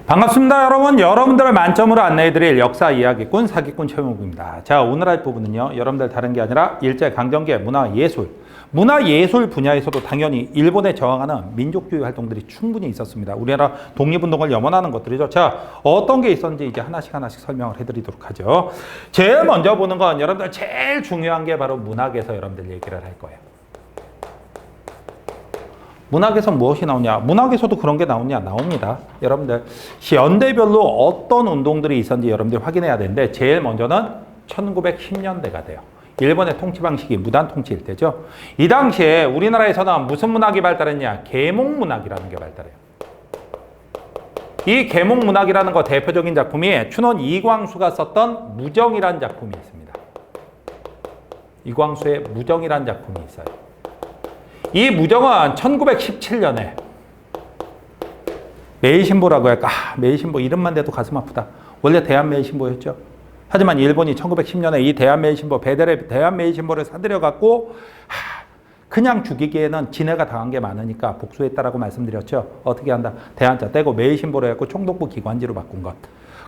반갑습니다, 여러분. 여러분들을 만점으로 안내해드릴 역사 이야기꾼 사기꾼 최용욱입니다. 자, 오늘 할 부분은요, 여러분들 다른 게 아니라 일제강점기의 문화예술. 문화예술 분야에서도 당연히 일본에 저항하는 민족주의 활동들이 충분히 있었습니다. 우리나라 독립운동을 염원하는 것들이죠. 자, 어떤 게 있었는지 이제 하나씩 설명을 해드리도록 하죠. 제일 먼저 보는 건 여러분들 제일 중요한 게 바로 문학에서 여러분들 얘기를 할 거예요. 문학에서 무엇이 나오냐? 문학에서도 그런 게 나오냐? 나옵니다. 여러분들 연대별로 어떤 운동들이 있었는지 여러분들 확인해야 되는데 제일 먼저는 1910년대가 돼요. 일본의 통치 방식이 무단 통치일 때죠. 이 당시에 우리나라에서는 무슨 문학이 발달했냐? 계몽문학이라는 게 발달해요. 이 계몽문학이라는 거 대표적인 작품이 춘원 이광수가 썼던 무정이라는 작품이 있습니다. 이광수의 무정이라는 작품이 있어요. 이 무정은 1917년에 매일신보라고 할까? 매일신보 이름만 대도 가슴 아프다. 원래 대한매일신보였죠. 하지만 일본이 1910년에 이 대한매일신보, 배달의 대한매일신보를 사들여갖고 그냥 죽이기에는 진해가 당한 게 많으니까 복수했다라고 말씀드렸죠. 어떻게 한다? 대한자 떼고 매일신보로 해갖고 총독부 기관지로 바꾼 것.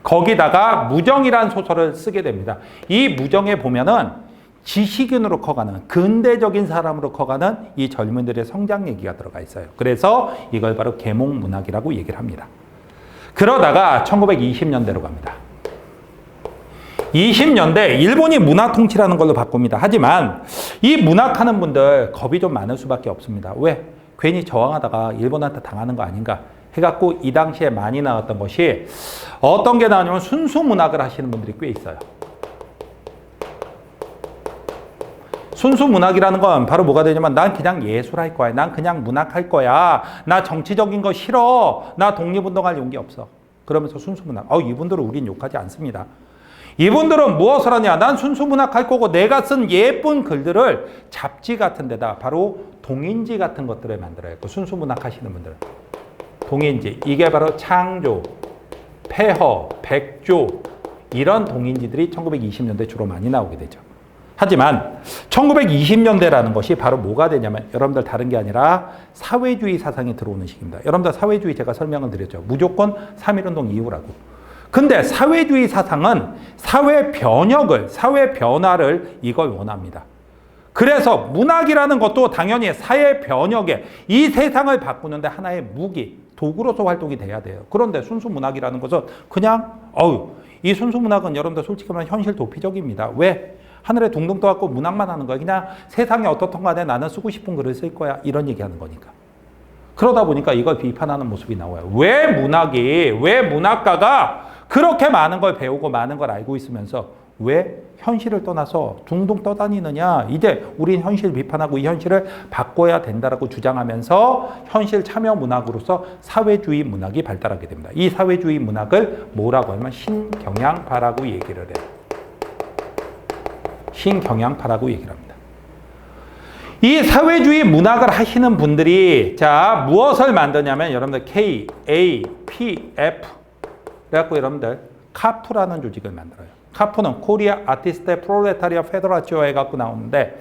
거기다가 무정이라는 소설을 쓰게 됩니다. 이 무정에 보면은 지식인으로 커가는 근대적인 사람으로 커가는 이 젊은들의 성장 얘기가 들어가 있어요. 그래서 이걸 바로 계몽문학이라고 얘기를 합니다. 그러다가 1920년대로 갑니다. 20년대 일본이 문학 통치라는 걸로 바꿉니다. 하지만 이 문학하는 분들 겁이 좀 많을 수밖에 없습니다. 왜? 괜히 저항하다가 일본한테 당하는 거 아닌가 해갖고 이 당시에 많이 나왔던 것이 어떤 게 나오냐면 순수 문학을 하시는 분들이 꽤 있어요. 순수 문학이라는 건 바로 뭐가 되냐면 난 그냥 예술할 거야. 난 그냥 문학할 거야. 나 정치적인 거 싫어. 나 독립운동할 용기 없어. 그러면서 순수 문학. 이분들은 우린 욕하지 않습니다. 이분들은 무엇을 하냐? 난 순수 문학할 거고 내가 쓴 예쁜 글들을 잡지 같은 데다 바로 동인지 같은 것들을 만들어야 했고 순수 문학 하시는 분들은. 동인지. 이게 바로 창조, 폐허, 백조 이런 동인지들이 1920년대 주로 많이 나오게 되죠. 하지만 1920년대라는 것이 바로 뭐가 되냐면 여러분들 다른 게 아니라 사회주의 사상이 들어오는 시기입니다. 여러분들 사회주의 제가 설명을 드렸죠. 무조건 3.1운동 이후라고. 근데 사회주의 사상은 사회 변혁을, 사회 변화를 이걸 원합니다. 그래서 문학이라는 것도 당연히 사회 변혁에 이 세상을 바꾸는데 하나의 무기, 도구로서 활동이 돼야 돼요. 그런데 순수 문학이라는 것은 그냥 이 순수 문학은 여러분들 솔직히 말하면 현실 도피적입니다. 왜? 하늘에 둥둥 떠갖고 문학만 하는 거야. 그냥 세상에 어떻든 간에 나는 쓰고 싶은 글을 쓸 거야. 이런 얘기하는 거니까. 그러다 보니까 이걸 비판하는 모습이 나와요. 왜 문학가가 그렇게 많은 걸 배우고 많은 걸 알고 있으면서 왜 현실을 떠나서 둥둥 떠다니느냐. 이제 우린 현실 비판하고 이 현실을 바꿔야 된다라고 주장하면서 현실 참여 문학으로서 사회주의 문학이 발달하게 됩니다. 이 사회주의 문학을 뭐라고 하면 신경향파라고 얘기를 해요. 신경향파라고 얘기를 합니다. 이 사회주의 문학을 하시는 분들이 자 무엇을 만드냐면 여러분들 KAPF 그래갖고 여러분들 카프라는 조직을 만들어요. 카프는 코리아 아티스트 프롤레타리아 페더라치오 해갖고 나오는데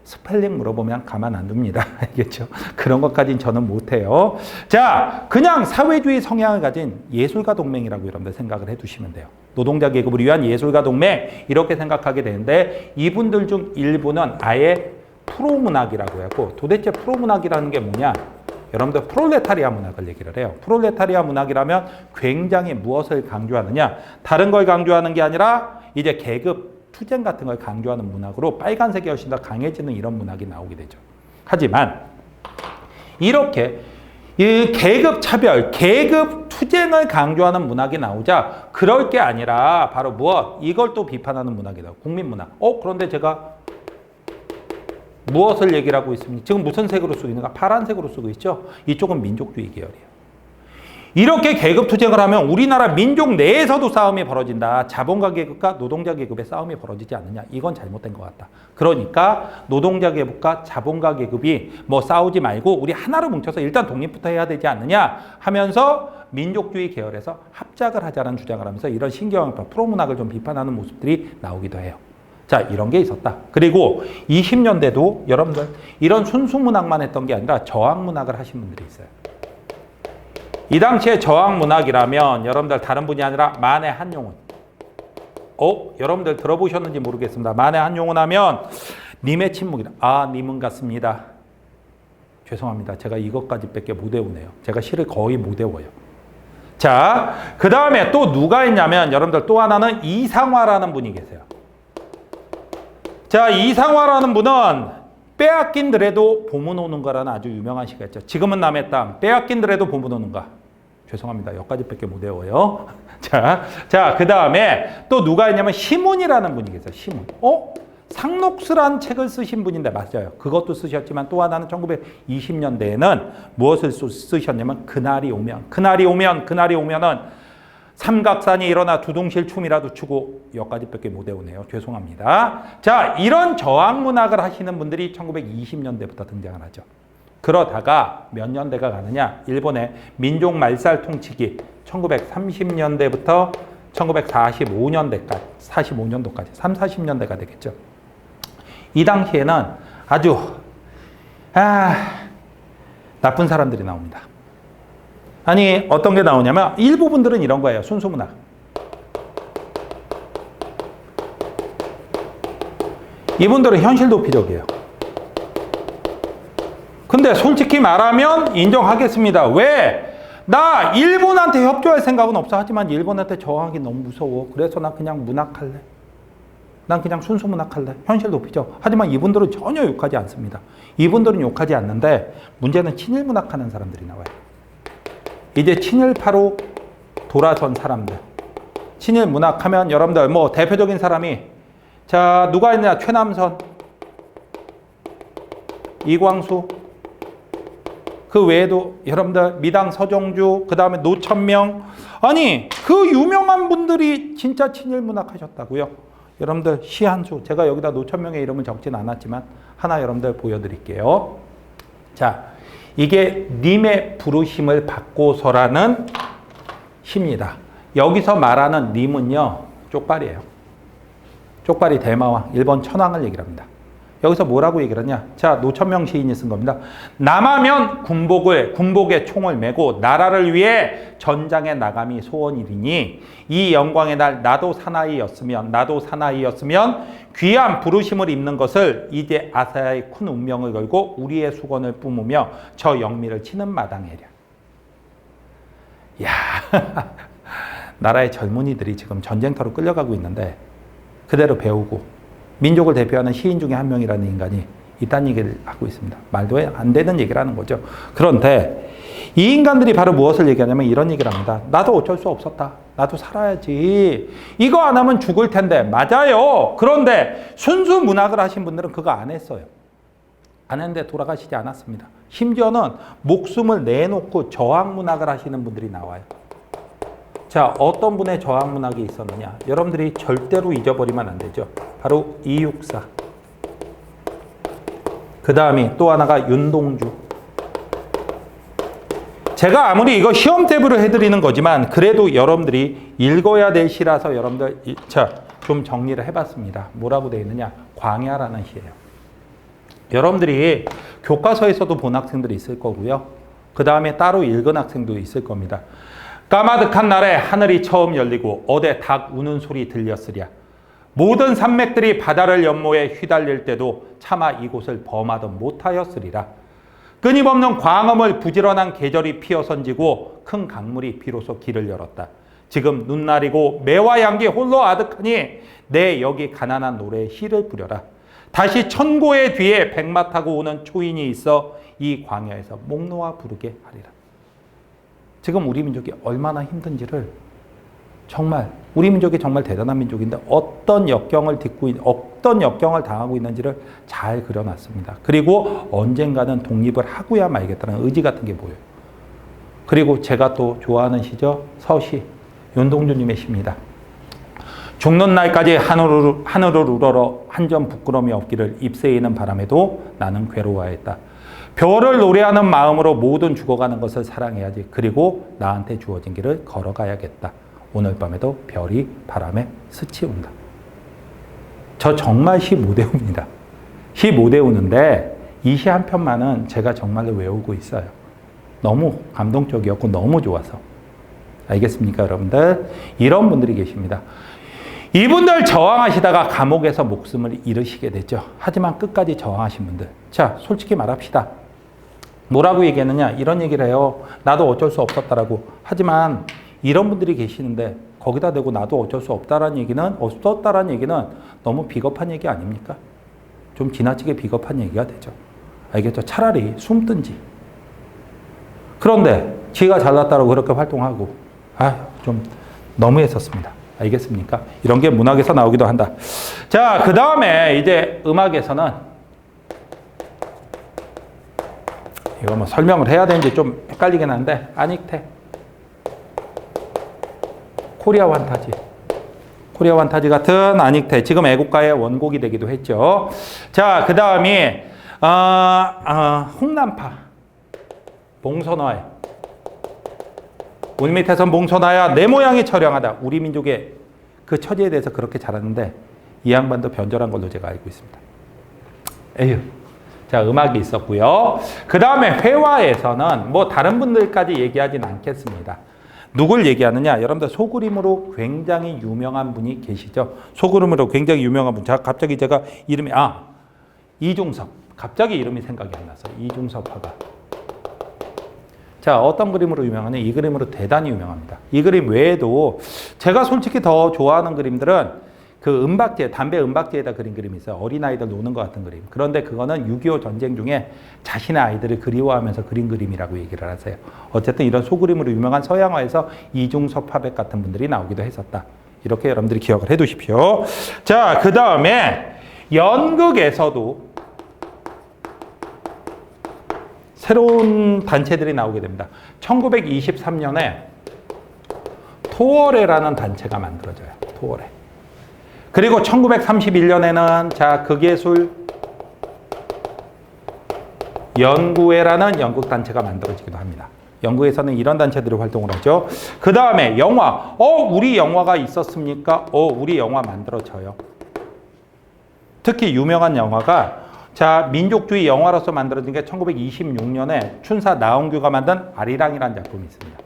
스펠링 물어보면 가만 안 둡니다. 알겠죠? 그런 것까지는 저는 못해요. 자, 그냥 사회주의 성향을 가진 예술가 동맹이라고 여러분들 생각을 해두시면 돼요. 노동자 계급을 위한 예술가 동맹 이렇게 생각하게 되는데 이분들 중 일부는 아예 프로문학이라고 하고 도대체 프로문학이라는 게 뭐냐? 여러분들 프롤레타리아 문학을 얘기를 해요. 프롤레타리아 문학이라면 굉장히 무엇을 강조하느냐? 다른 걸 강조하는 게 아니라 이제 계급 투쟁 같은 걸 강조하는 문학으로 빨간색이 훨씬 더 강해지는 이런 문학이 나오게 되죠. 하지만 이렇게 이 계급 차별, 계급 투쟁을 강조하는 문학이 나오자 그럴 게 아니라 바로 무엇? 이걸 또 비판하는 문학이다. 국민문학. 그런데 제가 무엇을 얘기를 하고 있습니까? 지금 무슨 색으로 쓰고 있는가? 파란색으로 쓰고 있죠? 이쪽은 민족주의 계열이에요. 이렇게 계급 투쟁을 하면 우리나라 민족 내에서도 싸움이 벌어진다. 자본가 계급과 노동자 계급의 싸움이 벌어지지 않느냐. 이건 잘못된 것 같다. 그러니까 노동자 계급과 자본가 계급이 싸우지 말고 우리 하나로 뭉쳐서 일단 독립부터 해야 되지 않느냐 하면서 민족주의 계열에서 합작을 하자는 주장을 하면서 이런 신경향파 프로문학을 좀 비판하는 모습들이 나오기도 해요. 자, 이런 게 있었다. 그리고 20년대도 여러분들 이런 순수 문학만 했던 게 아니라 저항 문학을 하신 분들이 있어요. 이 당시에 저항 문학이라면 여러분들 다른 분이 아니라 만해 한용운. 여러분들 들어보셨는지 모르겠습니다. 만해 한용운 하면 님의 침묵이다. 아, 님은 같습니다. 죄송합니다. 제가 이것까지밖에 못 외우네요. 제가 시를 거의 못 외워요. 자, 그 다음에 또 누가 있냐면 여러분들 또 하나는 이상화라는 분이 계세요. 자, 이상화라는 분은 빼앗긴 들에도 봄은 오는 거라는 아주 유명한 시가 있죠. 지금은 남의 땅, 빼앗긴 들에도 봄은 오는 거. 죄송합니다. 여기까지밖에 못 외워요. 자, 그 다음에 또 누가 있냐면 시문이라는 분이 계세요. 시문. 상록수라는 책을 쓰신 분인데 맞아요. 그것도 쓰셨지만 또 하나는 1920년대에는 무엇을 쓰셨냐면 그날이 오면은 삼각산이 일어나 두둥실 춤이라도 추고 여기까지밖에 못 외우네요. 죄송합니다. 자, 이런 저항 문학을 하시는 분들이 1920년대부터 등장을 하죠. 그러다가 몇 년대가 가느냐? 일본의 민족 말살 통치기 1930년대부터 1945년대까지 45년도까지 40년대가 되겠죠. 이 당시에는 아주 나쁜 사람들이 나옵니다. 아니, 어떤 게 나오냐면 일부 분들은 이런 거예요. 순수 문학. 이분들은 현실 도피적이에요. 근데 솔직히 말하면 인정하겠습니다. 왜? 나 일본한테 협조할 생각은 없어. 하지만 일본한테 저항하기 너무 무서워. 그래서 나 그냥 문학할래. 난 그냥 순수 문학할래. 현실 도피적. 하지만 이분들은 전혀 욕하지 않습니다. 이분들은 욕하지 않는데 문제는 친일 문학하는 사람들이 나와요. 이제 친일파로 돌아선 사람들. 친일 문학하면 여러분들 뭐 대표적인 사람이 자, 누가 있느냐? 최남선, 이광수, 그 외에도 여러분들 미당 서정주, 그 다음에 노천명. 아니, 그 유명한 분들이 진짜 친일 문학 하셨다고요. 여러분들 시 한 수, 제가 여기다 노천명의 이름을 적진 않았지만 하나 여러분들 보여드릴게요. 자, 이게 님의 부르심을 받고서라는 시입니다. 여기서 말하는 님은요, 쪽발이에요. 쪽발이 대마왕, 일본 천황을 얘기를 합니다. 여기서 뭐라고 얘기를 하냐? 자, 노천명 시인이 쓴 겁니다. 남하면 군복에 총을 메고 나라를 위해 전장에 나감이 소원이리니 이 영광의 날 나도 사나이였으면 귀한 부르심을 입는 것을 이제 아사야의 큰 운명을 걸고 우리의 수건을 뿜으며 저 영미를 치는 마당에랴. 야, 나라의 젊은이들이 지금 전쟁터로 끌려가고 있는데 그대로 배우고 민족을 대표하는 시인 중에 한 명이라는 인간이 이딴 얘기를 하고 있습니다. 말도 안 되는 얘기를 하는 거죠. 그런데 이 인간들이 바로 무엇을 얘기하냐면 이런 얘기를 합니다. 나도 어쩔 수 없었다. 나도 살아야지. 이거 안 하면 죽을 텐데. 맞아요. 그런데 순수 문학을 하신 분들은 그거 안 했어요. 안 했는데 돌아가시지 않았습니다. 심지어는 목숨을 내놓고 저항 문학을 하시는 분들이 나와요. 자, 어떤 분의 저항 문학이 있었느냐? 여러분들이 절대로 잊어버리면 안 되죠. 바로 이육사. 그 다음이 또 하나가 윤동주. 제가 아무리 이거 시험 대부를 해드리는 거지만 그래도 여러분들이 읽어야 될 시라서 여러분들 좀 정리를 해봤습니다. 뭐라고 되어 있느냐? 광야라는 시예요. 여러분들이 교과서에서도 본 학생들이 있을 거고요. 그 다음에 따로 읽은 학생도 있을 겁니다. 까마득한 날에 하늘이 처음 열리고 어대 닭 우는 소리 들렸으랴. 모든 산맥들이 바다를 연모해 휘달릴 때도 차마 이곳을 범하던 못하였으리라. 끊임없는 광음을 부지런한 계절이 피어선지고 큰 강물이 비로소 길을 열었다. 지금 눈날이고 매와 양기 홀로 아득하니 내 여기 가난한 노래에 시를 부려라. 다시 천고의 뒤에 백마 타고 오는 초인이 있어 이 광야에서 목 놓아 부르게 하리라. 지금 우리 민족이 얼마나 힘든지를 정말 우리 민족이 정말 대단한 민족인데 어떤 역경을 당하고 있는지를 잘 그려놨습니다. 그리고 언젠가는 독립을 하고야 말겠다는 의지 같은 게 보여요. 그리고 제가 또 좋아하는 시죠. 서시 윤동주님의 시입니다. 죽는 날까지 하늘을 우러러 한 점 부끄러움이 없기를 잎새이는 바람에도 나는 괴로워하였다. 별을 노래하는 마음으로 모든 죽어가는 것을 사랑해야지. 그리고 나한테 주어진 길을 걸어가야겠다. 오늘 밤에도 별이 바람에 스치운다. 저 정말 시 못 외웁니다. 시 못 외우는데 이 시 한 편만은 제가 정말로 외우고 있어요. 너무 감동적이었고 너무 좋아서. 알겠습니까, 여러분들? 이런 분들이 계십니다. 이분들 저항하시다가 감옥에서 목숨을 잃으시게 됐죠. 하지만 끝까지 저항하신 분들. 자, 솔직히 말합시다. 뭐라고 얘기했느냐? 이런 얘기를 해요. 나도 어쩔 수 없었다라고. 하지만 이런 분들이 계시는데 거기다 대고 나도 어쩔 수 없다라는 얘기는 너무 비겁한 얘기 아닙니까? 좀 지나치게 비겁한 얘기가 되죠. 알겠죠? 차라리 숨든지. 그런데 지가 잘났다고 그렇게 활동하고 좀 너무했었습니다. 알겠습니까? 이런 게 문학에서 나오기도 한다. 자, 그 다음에 이제 음악에서는 이거 뭐 설명을 해야 되는지 좀 헷갈리긴 한데 아닉테, 코리아 환타지 같은 아닉테, 지금 애국가의 원곡이 되기도 했죠. 자, 그 다음이 홍남파, 봉선화해. 우리 밑에선 봉선화야 내 모양이 처량하다. 우리 민족의 그 처지에 대해서 그렇게 잘하는데 이 양반도 변절한 걸로 제가 알고 있습니다. 에휴. 자, 음악이 있었고요. 그 다음에 회화에서는 뭐 다른 분들까지 얘기하진 않겠습니다. 누굴 얘기하느냐? 여러분들 소그림으로 굉장히 유명한 분이 계시죠. 소그림으로 굉장히 유명한 분. 자, 갑자기 제가 이름이 이중섭. 갑자기 이름이 생각이 안 났어요. 이중섭 화가. 자, 어떤 그림으로 유명하냐? 이 그림으로 대단히 유명합니다. 이 그림 외에도 제가 솔직히 더 좋아하는 그림들은 그 은박지에, 담배 은박지에다 그린 그림이 있어요. 어린아이들 노는 것 같은 그림. 그런데 그거는 6.25 전쟁 중에 자신의 아이들을 그리워하면서 그린 그림이라고 얘기를 하세요. 어쨌든 이런 소그림으로 유명한 서양화에서 이중섭 화백 같은 분들이 나오기도 했었다. 이렇게 여러분들이 기억을 해 두십시오. 자, 그 다음에 연극에서도 새로운 단체들이 나오게 됩니다. 1923년에 토어레라는 단체가 만들어져요. 토어레. 그리고 1931년에는 자, 극예술 연구회라는 연극단체가 만들어지기도 합니다. 연극에서는 이런 단체들이 활동을 하죠. 그 다음에 영화. 우리 영화가 있었습니까? 우리 영화 만들어져요. 특히 유명한 영화가 자, 민족주의 영화로서 만들어진 게 1926년에 춘사 나홍규가 만든 아리랑이라는 작품이 있습니다.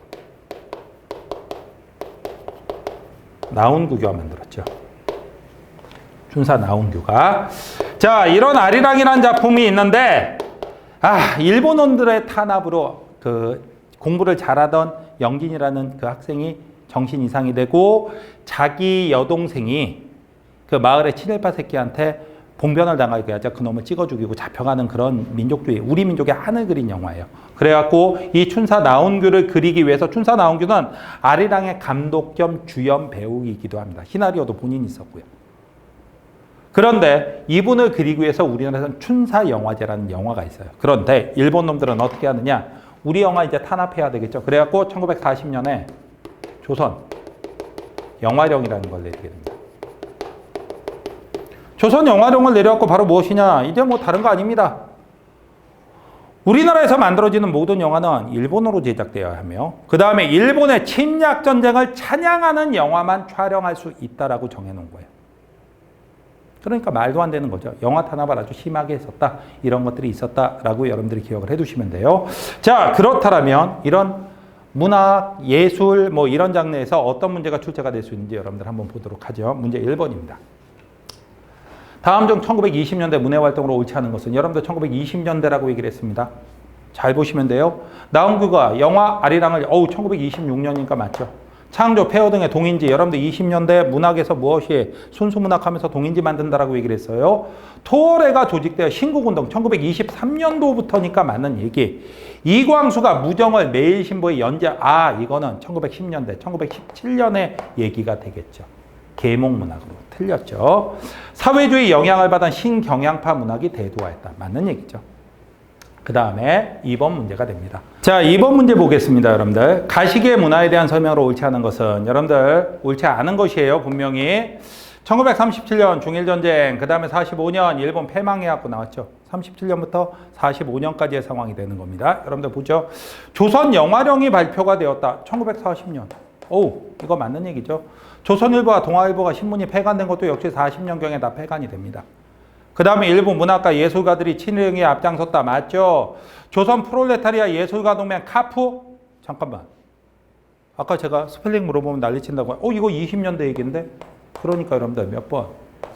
나홍규가 만들었죠. 춘사 나홍규가. 자, 이런 아리랑이라는 작품이 있는데 일본원들의 탄압으로 그 공부를 잘하던 영진이라는 그 학생이 정신 이상이 되고 자기 여동생이 그 마을의 친일파 새끼한테 봉변을 당하게 하자 그놈을 찍어 죽이고 잡혀가는 그런 민족주의, 우리 민족의 한을 그린 영화예요. 그래갖고 이 춘사 나홍규를 그리기 위해서 춘사 나홍규는 아리랑의 감독 겸 주연 배우이기도 합니다. 시나리오도 본인이 썼고요. 그런데 이분을 그리기 위해서 우리나라에서는 춘사 영화제라는 영화가 있어요. 그런데 일본 놈들은 어떻게 하느냐? 우리 영화 이제 탄압해야 되겠죠. 그래갖고 1940년에 조선 영화령이라는 걸 내리게 됩니다. 조선 영화령을 내려갖고 바로 무엇이냐? 이제 뭐 다른 거 아닙니다. 우리나라에서 만들어지는 모든 영화는 일본어로 제작되어야 하며 그 다음에 일본의 침략 전쟁을 찬양하는 영화만 촬영할 수 있다라고 정해놓은 거예요. 그러니까 말도 안 되는 거죠. 영화 탄압을 아주 심하게 했었다. 이런 것들이 있었다라고 여러분들이 기억을 해두시면 돼요. 자, 그렇다면 이런 문학, 예술 뭐 이런 장르에서 어떤 문제가 출제가 될 수 있는지 여러분들 한번 보도록 하죠. 문제 1번입니다. 다음 중 1920년대 문해활동으로 옳지 않은 것은 여러분들 1920년대라고 얘기를 했습니다. 잘 보시면 돼요. 나홍규가 영화 아리랑을 1926년이니까 맞죠. 창조, 폐허 등의 동인지 여러분들 20년대 문학에서 무엇이 순수문학 하면서 동인지 만든다라고 얘기를 했어요. 토어레가 조직되어 신국운동 1923년도부터니까 맞는 얘기. 이광수가 무정을 매일신보에 연재 이거는 1910년대 1917년의 얘기가 되겠죠. 계몽문학으로 틀렸죠. 사회주의 영향을 받은 신경향파 문학이 대두화했다. 맞는 얘기죠. 그 다음에 2번 문제가 됩니다. 자, 2번 문제 보겠습니다, 여러분들. 가시계 문화에 대한 설명으로 옳지 않은 것은 여러분들 옳지 않은 것이에요, 분명히. 1937년 중일전쟁, 그 다음에 45년 일본 패망해갖고 나왔죠. 37년부터 45년까지의 상황이 되는 겁니다. 여러분들 보죠. 조선 영화령이 발표가 되었다. 1940년. 오, 이거 맞는 얘기죠. 조선일보와 동아일보가 신문이 폐간된 것도 역시 40년경에 다 폐간이 됩니다. 그 다음에 일부 문학가 예술가들이 친일행위에 앞장섰다. 맞죠? 조선 프롤레타리아 예술가 동맹 카푸? 잠깐만. 아까 제가 스펠링 물어보면 난리친다고. 이거 20년대 얘기인데? 그러니까 여러분들 몇 번?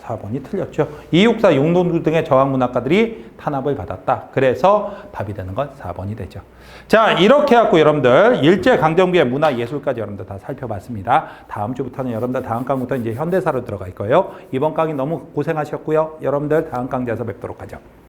4번이 틀렸죠. 이육사 용동주 등의 저항 문학가들이 탄압을 받았다. 그래서 답이 되는 건 4번이 되죠. 자, 이렇게 해갖고 여러분들 일제강점기의 문화예술까지 여러분들 다 살펴봤습니다. 다음 주부터는 여러분들 다음 강부터 이제 현대사로 들어갈 거예요. 이번 강의 너무 고생하셨고요. 여러분들 다음 강좌에서 뵙도록 하죠.